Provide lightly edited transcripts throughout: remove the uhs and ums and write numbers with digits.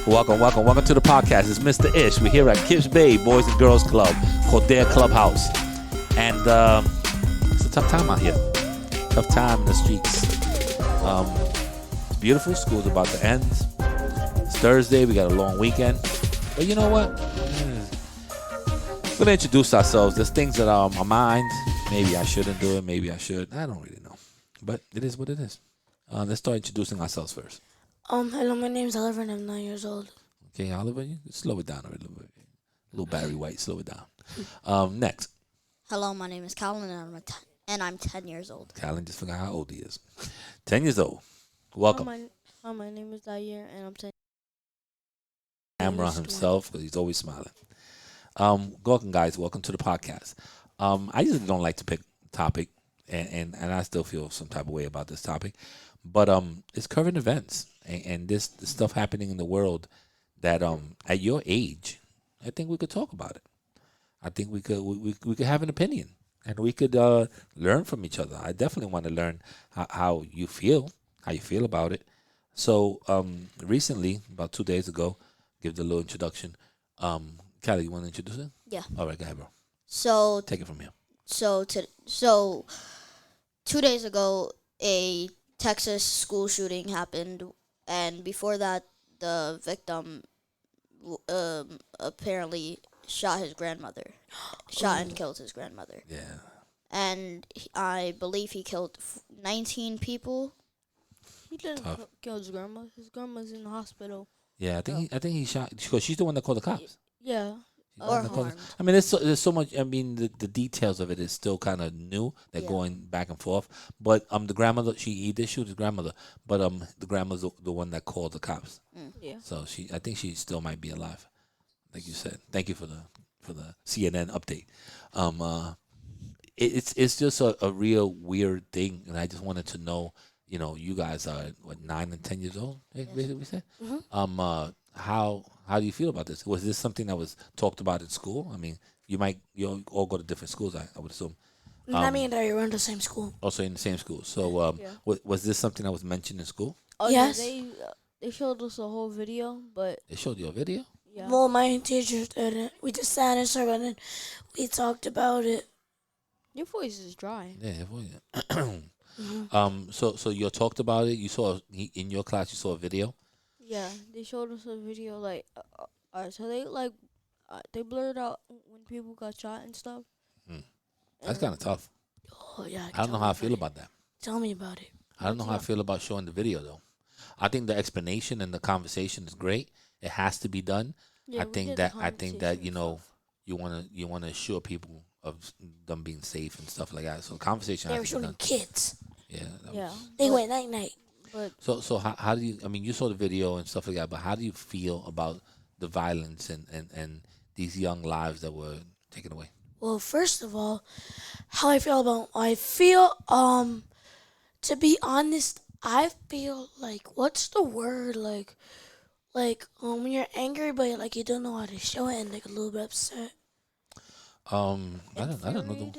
Welcome to the podcast. It's Mr. Ish. We're here at KIPS Bay Boys and Girls Club, called their clubhouse. And it's a tough time out here. Tough time in the streets. It's beautiful. School's about to end. It's Thursday. We got a long weekend. But you know what? We're going to introduce ourselves. There's things that are on my mind. Maybe I shouldn't do it. Maybe I should. I don't really know. But it is what it is. Let's start introducing ourselves first. Hello, my name's Oliver and I'm 9 years old. Okay, Oliver, you slow it down a little bit. Little Barry White, slow it down. Next. Hello, my name is Calvin and I'm 10 years old. Calvin just forgot how old he is. 10 years old. Welcome. My name is Zaire and I'm 10. Camera himself, because he's always smiling. Welcome, guys. Welcome to the podcast. I usually don't like to pick a topic, and I still feel some type of way about this topic. But it's current events and this stuff happening in the world that at your age, I think we could talk about it. I think we could have an opinion and we could learn from each other. I definitely want to learn how you feel about it. So recently, about 2 days ago, give the little introduction. Callie, you want to introduce it? Yeah. All right, go ahead, bro. So Take it from here. So 2 days ago, a Texas school shooting happened, and before that, the victim apparently shot his grandmother, and killed his grandmother. Yeah. And I believe he killed 19 people. He didn't kill his grandma. His grandma's in the hospital. Yeah, I think he shot because she's the one that called the cops. Yeah. Or harmed. I mean, there's so much. I mean, the details of it is still kind of new. They're going back and forth. But the grandmother, he did shoot his grandmother. But the grandmother's the one that called the cops. Yeah. So I think she still might be alive, like you said. Thank you for the CNN update. It's just a real weird thing, and I just wanted to know. You know, you guys are 9 and 10 years old. Yes. We said. Mm-hmm. How do you feel about this? Was this something that was talked about in school? I mean, you all go to different schools, I would assume. Not me and Daria were in the same school. Also in the same school. So was this something that was mentioned in school? Oh, yes. Yeah, they showed us a whole video, but They showed you a video? yeah. Well, my teachers didn't. We just sat in a circle and then we talked about it. Your voice is dry. Yeah. Mm-hmm. So you talked about it. You saw in your class. You saw a video. Yeah, they showed us a video so they blurred out when people got shot and stuff. That's kind of tough. Oh, yeah. I don't know how I feel about that. Tell me about it. I don't know how I feel about showing the video though. I think the explanation and the conversation is great. It has to be done. Yeah, I think that you want to assure people of them being safe and stuff like that. So conversation They were has to be shooting done. kids. Yeah. Yeah. They went night-night. But So how do you? I mean, you saw the video and stuff like that, but how do you feel about the violence and these young lives that were taken away? Well, first of all, I feel, to be honest, I feel like, what's the word, like, when you're angry, but, like, you don't know how to show it and, like, a little bit upset. I don't know.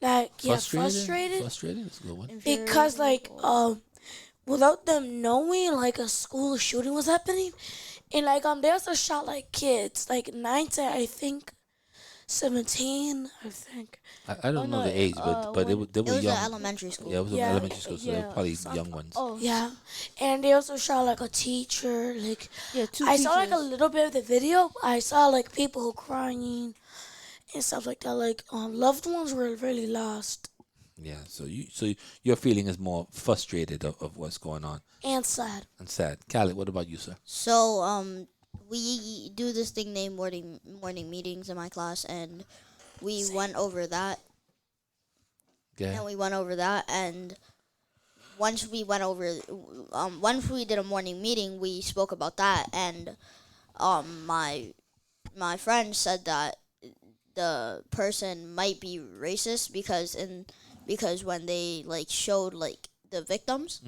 Like, yeah, Frustrated is a good one. Because, like, without them knowing, like, a school shooting was happening, and, like, they also shot, like, kids, like, 9 to, I think, 17, I think. I don't know the age, but they were It was young. an elementary school. Yeah, it was an Yeah. elementary school, so they were probably young ones. oh Yeah, and they also shot, like, a teacher, like, yeah, two I saw, like, a teachers. little bit of the video. I saw, like, people crying and stuff like that. Like, loved ones were really lost Yeah, so your feeling is more frustrated of what's going on and sad. and sad. Khaled, what about you, sir? So we do this thing named morning meetings in my class, and we went over that. Okay. And we went over that, and once we did a morning meeting, we spoke about that, and my friend said that the person might be racist because when they showed the victims,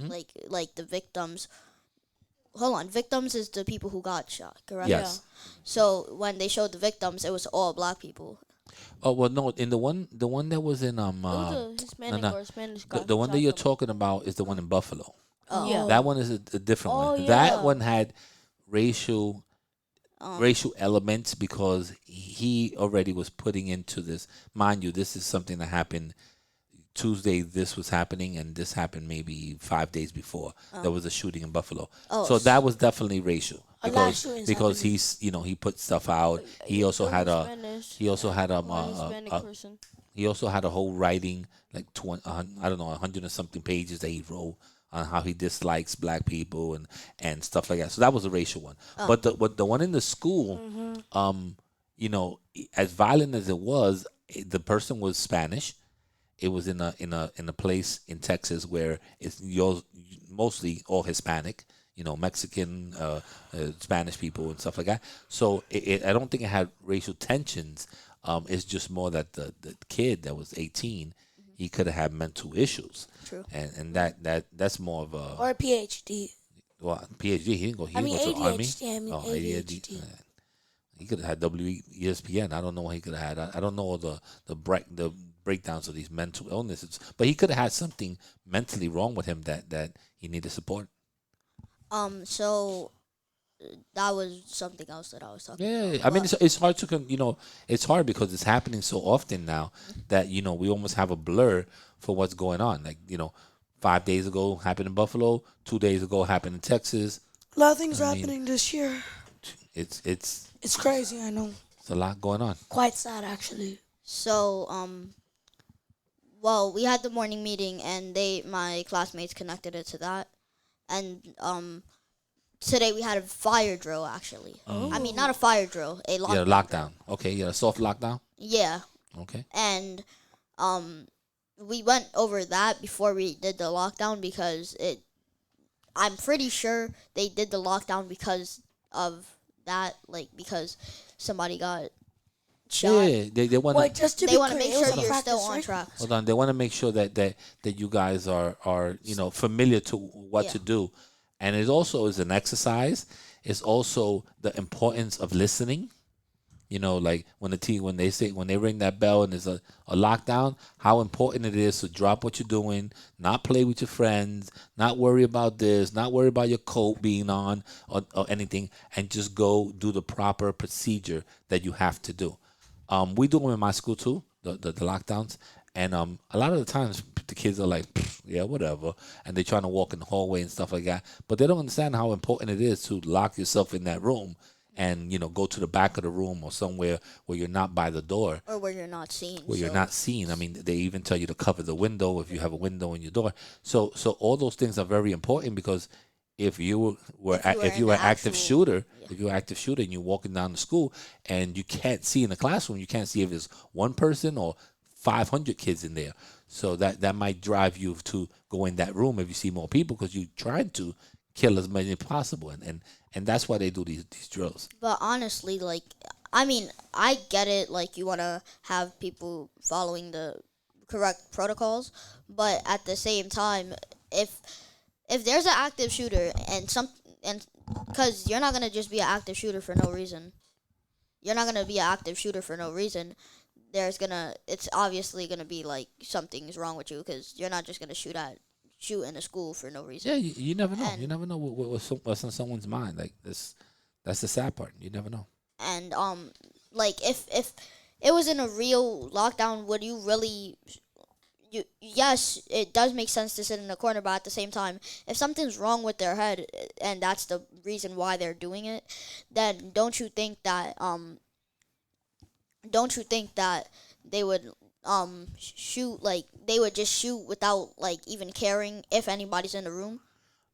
like the victims. Hold on, victims is the people who got shot, correct? Yes. So when they showed the victims, it was all black people. Oh well, no. In the one that was in It was a Hispanic no. or a Spanish the one that you're shot talking about is the one in Buffalo. Oh. Yeah. That one is a different Oh, one. yeah. That one had racial Um, racial elements because he already was putting into this. Mind you, this is something that happened Tuesday. This was happening, and this happened maybe 5 days before. There was a shooting in Buffalo, oh, so that was definitely racial A lot of because shootings because happening. he's he put stuff out. He also It had was a Spanish. he also had One Hispanic person. he also had a whole writing like 20, I don't know 100 and something pages that he wrote on how he dislikes black people and stuff like that. So that was a racial one. But the one in the school, um, as violent as it was, the person was Spanish. It was in a place in Texas where it's mostly all Hispanic, Mexican, Spanish people and stuff like that. So I don't think it had racial tensions. It's just more that the kid that was 18, he could have had mental issues, true. and that's more of a Or a PhD. well, PhD. He didn't go. He I didn't mean go to the army. ADHD. I mean Oh, ADHD. he could have had WESPN. I don't know what he could have had. I don't know all the breakdowns of these mental illnesses, but he could have had something mentally wrong with him that he needed support. So that was something else that I was talking Yeah, about. I mean But, it's hard to it's hard because it's happening so often now that we almost have a blur for what's going on. Like 5 days ago happened in Buffalo, 2 days ago happened in Texas. A lot of things I are mean, happening this year. it's It's crazy, I know. it's a lot going on. Quite sad, actually. so well, we had the morning meeting, and my classmates connected it to that, and today we had a fire drill actually. I mean, not a fire drill, a lockdown. Yeah, lockdown. Okay, yeah, soft lockdown. Yeah, Okay. and we went over that before we did the lockdown because I'm pretty sure they did the lockdown because of that, like because somebody got shot. Yeah, they want Wait, just to They be want to clear, make it was sure a you're practice, still on right? track. hold on. They want to make sure that you guys are familiar to what Yeah. to do, and it also is an exercise. It's also the importance of listening. Like when they ring that bell and there's a lockdown, how important it is to drop what you're doing, not play with your friends, not worry about this, not worry about your coat being on or anything, and just go do the proper procedure that you have to do. We do them in my school too, the lockdowns, and a lot of the times the kids are like, "Pfft, yeah, whatever, and they're trying to walk in the hallway and stuff like that, but they don't understand how important it is to lock yourself in that room and go to the back of the room or somewhere where you're not by the door, Or where you're not seen. where you're so- not seen. I mean, they even tell you to cover the window if you have a window in your door. So all those things are very important because if you were If you were if in you the were an active actual- shooter, yeah. if you're an active shooter and you're walking down the school and you can't see in the classroom, you can't see if it's one person or 500 kids in there. So that might drive you to go in that room if you see more people because you're trying to kill as many as possible, and that's why they do these drills. But honestly, like, I mean, I get it. Like, you want to have people following the correct protocols, but at the same time, if there's an active shooter and because you're not gonna just be an active shooter for no reason. You're not gonna be an active shooter for no reason. It's obviously gonna be like something's wrong with you because you're not just gonna shoot in a school for no reason. Yeah, you never know. And- You never know what's in someone's mind. Like this, that's the sad part. You never know. And like if it was in a real lockdown, would you really? Yes, it does make sense to sit in a corner, but at the same time, if something's wrong with their head and that's the reason why they're doing it, then don't you think that they would shoot, like they would just shoot without like even caring if anybody's in the room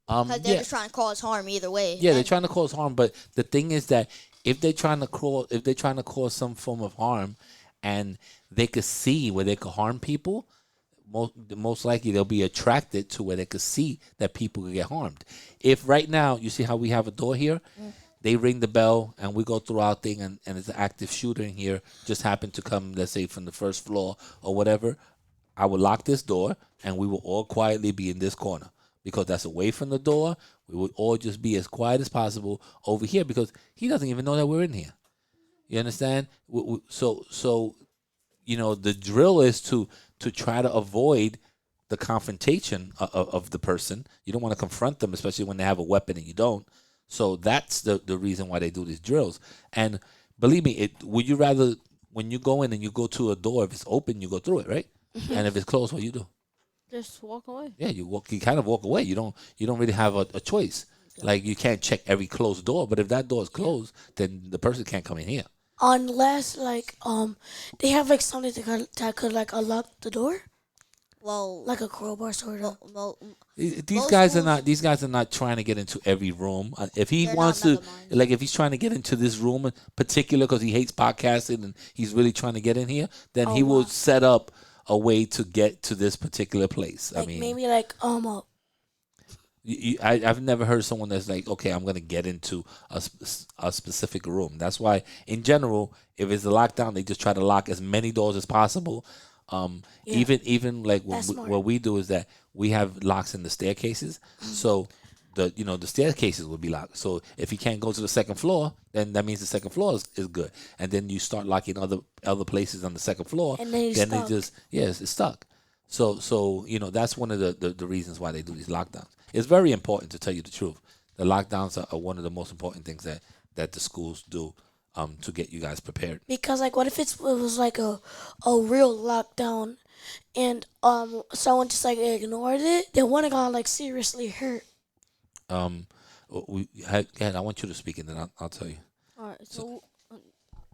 because they're Yeah, just trying to cause harm either way. yeah, they're And- trying to cause harm. But the thing is that if they're trying to cause some form of harm, and they could see where they could harm people, most likely they'll be attracted to where they could see that people could get harmed. If right now you see how we have a door here, they ring the bell and we go through our thing and it's an active shooter in here, just happened to come, let's say from the first floor or whatever, I would lock this door and we will all quietly be in this corner because that's away from the door. We would all just be as quiet as possible over here because he doesn't even know that we're in here. You understand? So the drill is to try to avoid the confrontation of the person. You don't want to confront them, especially when they have a weapon and you don't. So that's the reason why they do these drills. And believe me, would you rather when you go in and you go to a door, if it's open, you go through it, right? And if it's closed, what you do? Just walk away. Yeah, you kind of walk away. You don't really have a choice. Like you can't check every closed door, but if that door is closed, then the person can't come in here. Unless like they have like something that could like unlock the door, Well, like a crowbar sort of. These Most guys are schools- not. These guys are not trying to get into every room. If he They're wants not to, mega like, if he's trying to get into this room in particular because he hates podcasting and he's really trying to get in here, then Oh, he will wow. set up a way to get to this particular place. I Like mean, maybe like I've never heard someone that's like, okay, I'm gonna get into a specific room. That's why, in general, if it's a lockdown, they just try to lock as many doors as possible. Yeah. Even like That's smart. what we do is that we have locks in the staircases, so the staircases will be locked. So if he can't go to the second floor, then that means the second floor is good, and then you start locking other places on the second floor, And then he's it stuck. just it's stuck. So that's one of the reasons why they do these lockdowns. It's very important, to tell you the truth. The lockdowns are one of the most important things that the schools do to get you guys prepared. because like what if it was like a real lockdown and someone just like ignored it, they would have got like seriously hurt. Um, I want you to speak, and then I'll tell you. All right. So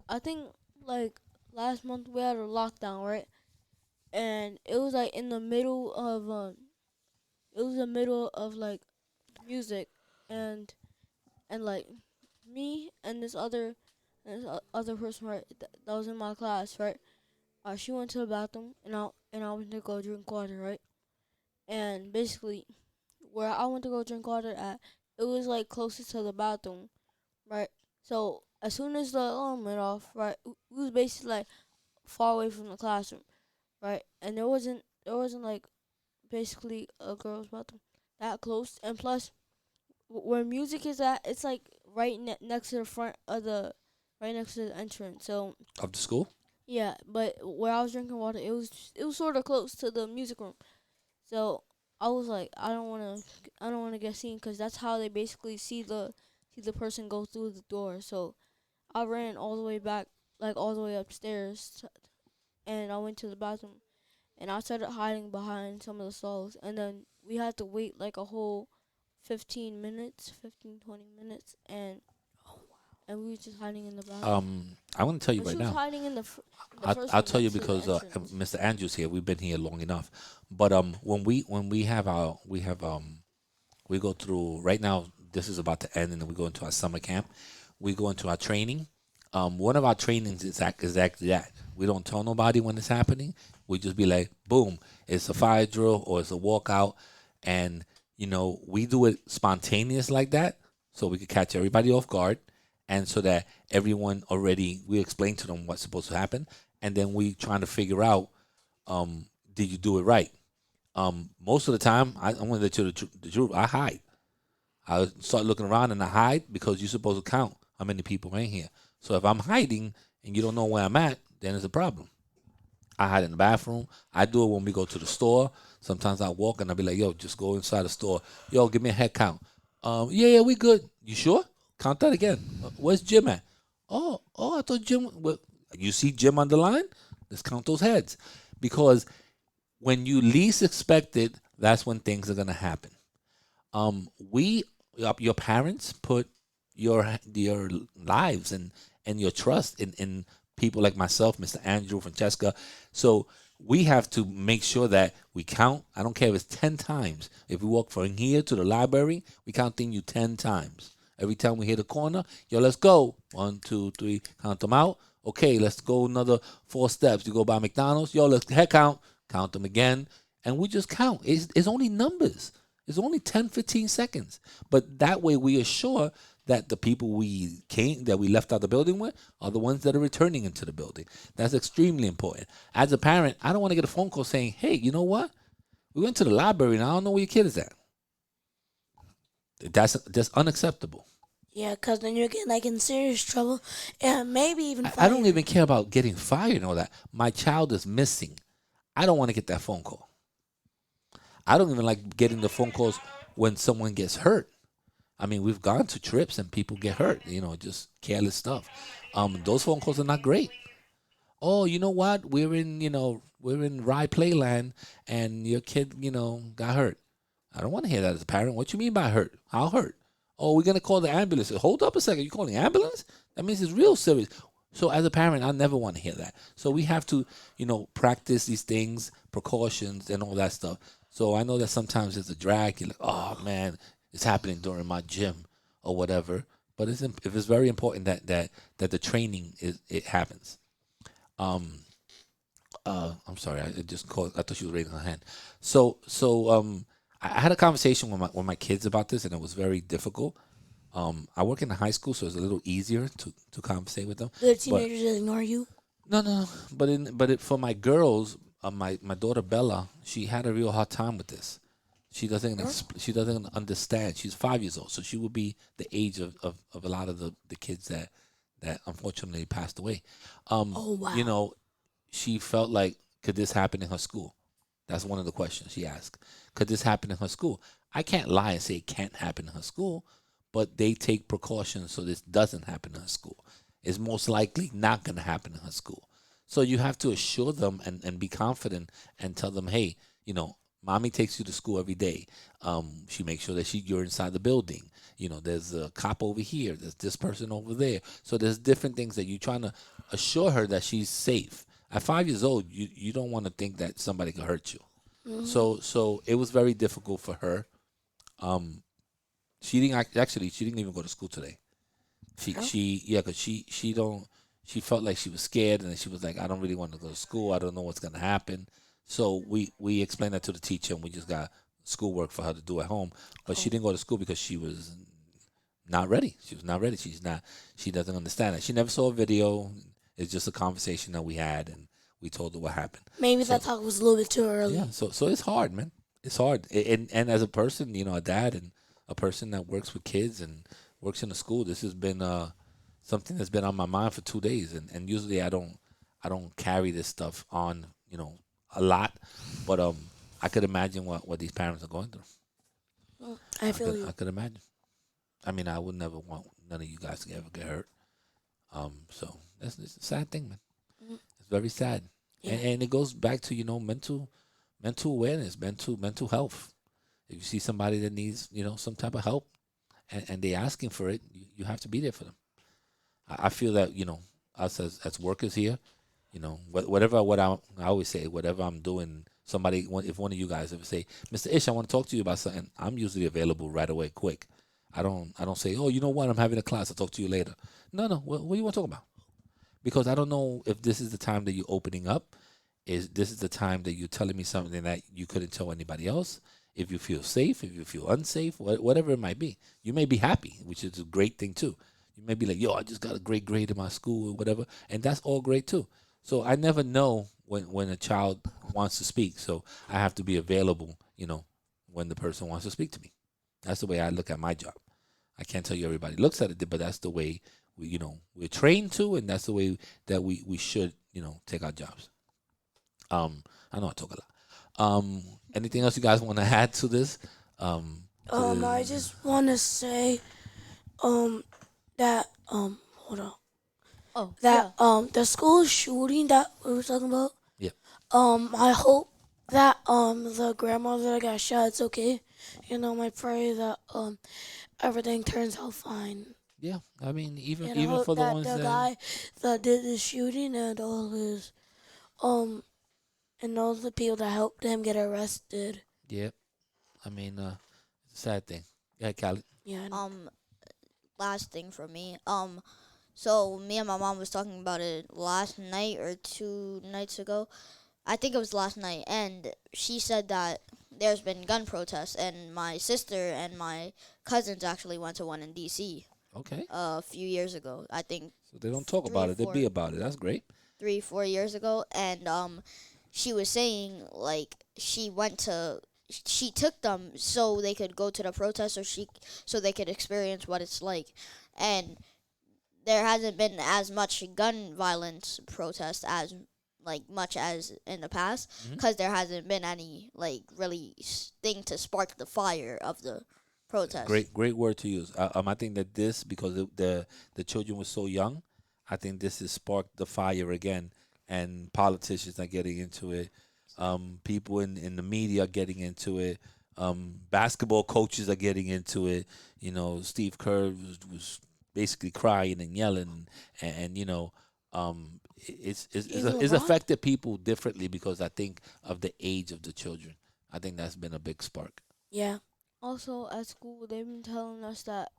I think like last month we had a lockdown, right? And it was like in the middle of it was the middle of like music, and like me and this other person, right, that was in my class, right. She went to the bathroom, and I went to go drink water, right. And basically, where I went to go drink water at, it was like closest to the bathroom, right. So as soon as the alarm went off, right, we was basically like far away from the classroom, right. And there wasn't like basically a girl's bathroom that close, and plus where music is at, it's like right next to the front of the, right next to the entrance. So Of the school? yeah, but where I was drinking water, it was sort of close to the music room. So I was like, I don't wanna get seen, because that's how they basically see the person go through the door. So I ran all the way back, like all the way upstairs, and I went to the bathroom, and I started hiding behind some of the stalls, and then we had to wait like a whole 20 minutes, and we were just hiding in the bathroom. I want to tell you But right she was now. hiding in the first I'll one tell you next to the because entrance. Mr. Andrews here. We've been here long enough. But when we have we go through right now. This is about to end, and then we go into our summer camp. We go into our training. One of our trainings is exactly that. We don't tell nobody when it's happening. We just be like, boom, it's a fire drill or it's a walkout, and we do it spontaneous like that, so we could catch everybody off guard, and so that everyone already we explain to them what's supposed to happen, and then we trying to figure out, did you do it right? Most of the time, I'm gonna let you the truth. I hide. I start looking around and I hide because you're supposed to count how many people are in here. So if I'm hiding and you don't know where I'm at, then it's a problem. I hide in the bathroom. I do it when we go to the store. Sometimes I walk and I'll be like, yo, just go inside the store. Yo, give me a head count. Yeah, we good. You sure? Count that again. Where's Jim at? I thought Jim. Well, you see Jim on the line? Let's count those heads. Because when you least expect it, that's when things are going to happen. Your parents put your lives and your trust in people like myself, Mr. Andrew, Francesca. So we have to make sure that we count. I don't care if it's 10 times. If we walk from here to the library, we counting you 10 times. Every time we hit a corner, yo, let's go. 1, 2, 3, count them out. Okay, let's go another 4 steps. You go by McDonald's, yo, let's head count them again. And we just count. It's only numbers. It's only 10, 15 seconds. But that way we assure that the people that we left out the building with are the ones that are returning into the building. That's extremely important. As a parent, I don't want to get a phone call saying, hey, you know what? We went to the library and I don't know where your kid is at. That's unacceptable. Yeah, because then you're getting like in serious trouble and maybe even I don't fired. even care about getting fired and all that. My child is missing. I don't want to get that phone call. I don't even like getting the phone calls when someone gets hurt. I mean, we've gone to trips and people get hurt. Just careless stuff. Those phone calls are not great. Oh, you know what? We're in Rye Playland, and your kid, got hurt. I don't want to hear that as a parent. What you mean by hurt? How hurt? Oh, we're gonna call the ambulance. Hold up a second. You calling the ambulance? That means it's real serious. So as a parent, I never want to hear that. So we have to, practice these things, precautions, and all that stuff. So I know that sometimes it's a drag. You're like, oh man, it's happening during my gym or whatever. But if it's very important that the training it happens. Um, I'm sorry, I just called. I thought she was raising her hand. So I had a conversation with my kids about this, and it was very difficult. I work in a high school, so it's a little easier to conversate with them. The But teenagers that ignore you. no, no, no. For my girls, my daughter Bella, she had a real hard time with this. She doesn't understand. She's 5 years old, so she would be the age of a lot of the kids that unfortunately passed away. Oh wow. She felt like, could this happen in her school? That's one of the questions she asked. Could this happen in her school? I can't lie and say it can't happen in her school, but they take precautions so this doesn't happen in her school. It's most likely not going to happen in her school. So you have to assure them and be confident and tell them, hey, mommy takes you to school every day. She makes sure that you're inside the building. There's a cop over here. There's this person over there. So there's different things that you're trying to assure her that she's safe. At 5 years old, you don't want to think that somebody could hurt you. So it was very difficult for her. She didn't even go to school today. Because she felt like she was scared, and she was like, I don't really want to go to school. I don't know what's gonna happen. So we explained that to the teacher, and we just got schoolwork for her to do at home. But she didn't go to school because she was not ready. She was not ready. She doesn't understand it. She never saw a video. It's just a conversation that we had, and we told her what happened. Maybe that talk was a little bit too early. Yeah, so it's hard, man. It's hard. And as a person, a dad and a person that works with kids and works in a school, this has been something that's been on my mind for 2 days. And usually I don't carry this stuff on, a lot. But I could imagine what these parents are going through. I feel you. I could imagine. I mean, I would never want none of you guys to ever get hurt. So it's a sad thing, man. It's very sad. Yeah. And it goes back to, mental awareness, mental health. If you see somebody that needs, some type of help and they're asking for it, you have to be there for them. I feel that, us as workers here, I always say, whatever I'm doing, if one of you guys ever say, Mr. Ish, I want to talk to you about something, I'm usually available right away, quick. I don't say, oh, you know what, I'm having a class, I'll talk to you later. No, what do you want to talk about? Because I don't know if this is the time that you're opening up. This is the time that you're telling me something that you couldn't tell anybody else. If you feel safe, if you feel unsafe, whatever it might be. You may be happy, which is a great thing too. You may be like, yo, I just got a great grade in my school or whatever. And that's all great too. So I never know when a child wants to speak. So I have to be available, when the person wants to speak to me. That's the way I look at my job. I can't tell you everybody looks at it, but that's the way we're trained to, and that's the way that we should, take our jobs. I know I talk a lot. Anything else you guys want to add to this? I just want to say, that hold on. Oh, That yeah. the school shooting that we were talking about. Yeah. I hope that the grandmother that got shot, it's okay. I pray that everything turns out fine. Yeah, I mean, And I even hope for the that ones the that, guy that did the shooting and all his and all the people that helped him get arrested. yeah, I mean, it's a sad thing. Yeah, Khaled. Yeah. I know. Last thing for me. So me and my mom was talking about it last night or 2 nights ago. I think it was last night, and she said that there's been gun protests, and my sister and my cousins actually went to one in D.C. Okay, a few years ago. I think so they don't talk about it; they be about it. That's great. 3-4 years ago, and she was saying like she took them so they could go to the protest, so they could experience what it's like, and there hasn't been as much gun violence protest as much as in the past, because there hasn't been any really thing to spark the fire of the protest. Great word to use. I think that this, because the children were so young, I think this has sparked the fire again, and politicians are getting into it. People in the media are getting into it. Basketball coaches are getting into it. You know, Steve Kerr was basically crying and yelling, and you know, Even it's LeBron? affected people differently because I think of the age of the children. I think that's been a big spark. Yeah. Also at school, they've been telling us that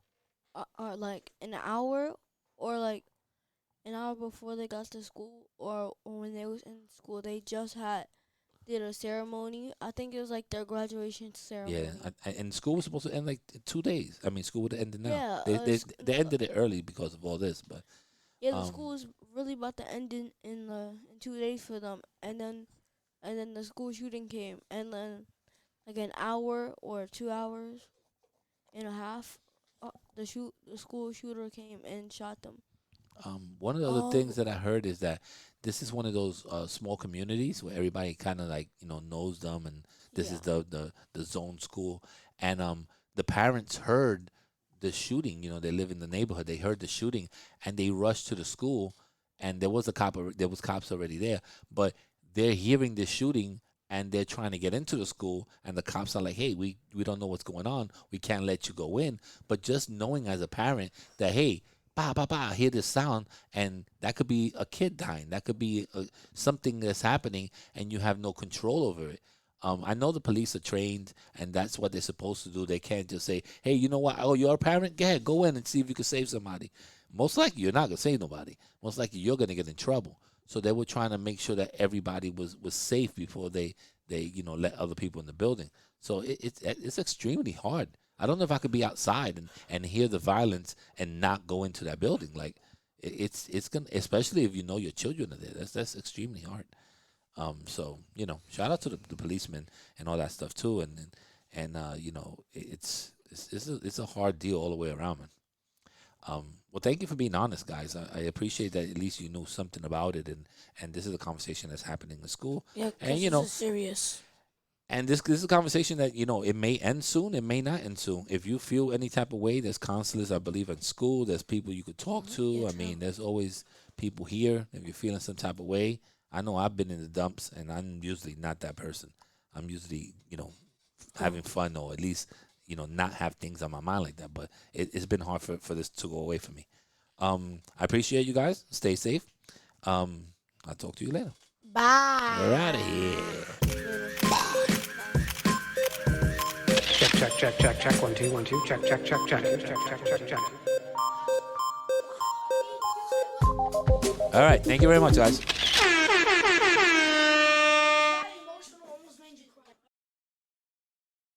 like an hour or like an hour before they got to school or when they was in school, they just did a ceremony. I think it was like their graduation Yeah, ceremony. and school was supposed to end like 2 days. I mean, school would have ended now. Yeah, They ended it early because of all this, but yeah, the um, school is really about to end in 2 days for them, and then the school shooting came, and then like an hour or 2 hours and a half, the school shooter came and shot them. one of the other things Oh, that I heard is that this is one of those small communities where everybody kind of like knows them, and this is Yeah, the zone school, and the parents heard the shooting. You know, they live in the neighborhood. They heard the shooting, and they rushed to the school, and there was cops already there, but they're hearing the shooting. And they're trying to get into the school, and the cops are like, "Hey, we don't know what's going on. We can't let you go in." But just knowing as a parent that, hey, bah, bah, bah, I hear this sound, and that could be a kid dying. That could be something that's happening, and you have no control over it. I know the police are trained, and that's what they're supposed to do. They can't just say, "Hey, you know what? Oh, you're a parent? Go ahead, go in and see if you can save somebody." Most likely, you're not gonna save nobody. Most likely, you're gonna get in trouble. So they were trying to make sure that everybody was safe before they let other people in the building. So it's extremely hard. I don't know if I could be outside and hear the violence and not go into that building. Like it's gonna, especially if you know your children are there. That's extremely hard. So shout out to the policemen and all that stuff too. And it's a hard deal all the way around, man. Well, thank you for being honest, guys. I appreciate that at least you knew something about it, and this is a conversation that's happening in school. yeah, And because this is serious. this is a conversation that it may end soon, it may not end soon. If you feel any type of way, there's counselors, I believe, in school. There's people you could talk to. Yeah, I true. mean, there's always people here. If you're feeling some type of way, I know I've been in the dumps, and I'm usually not that person. I'm usually having fun, or at least not have things on my mind like that. But it's been hard for this to go away from me. I appreciate you guys. Stay safe. I'll talk to you later. We're out of Bye. here. Check. 1 2 1 2. Check. All right. Thank you very much, guys.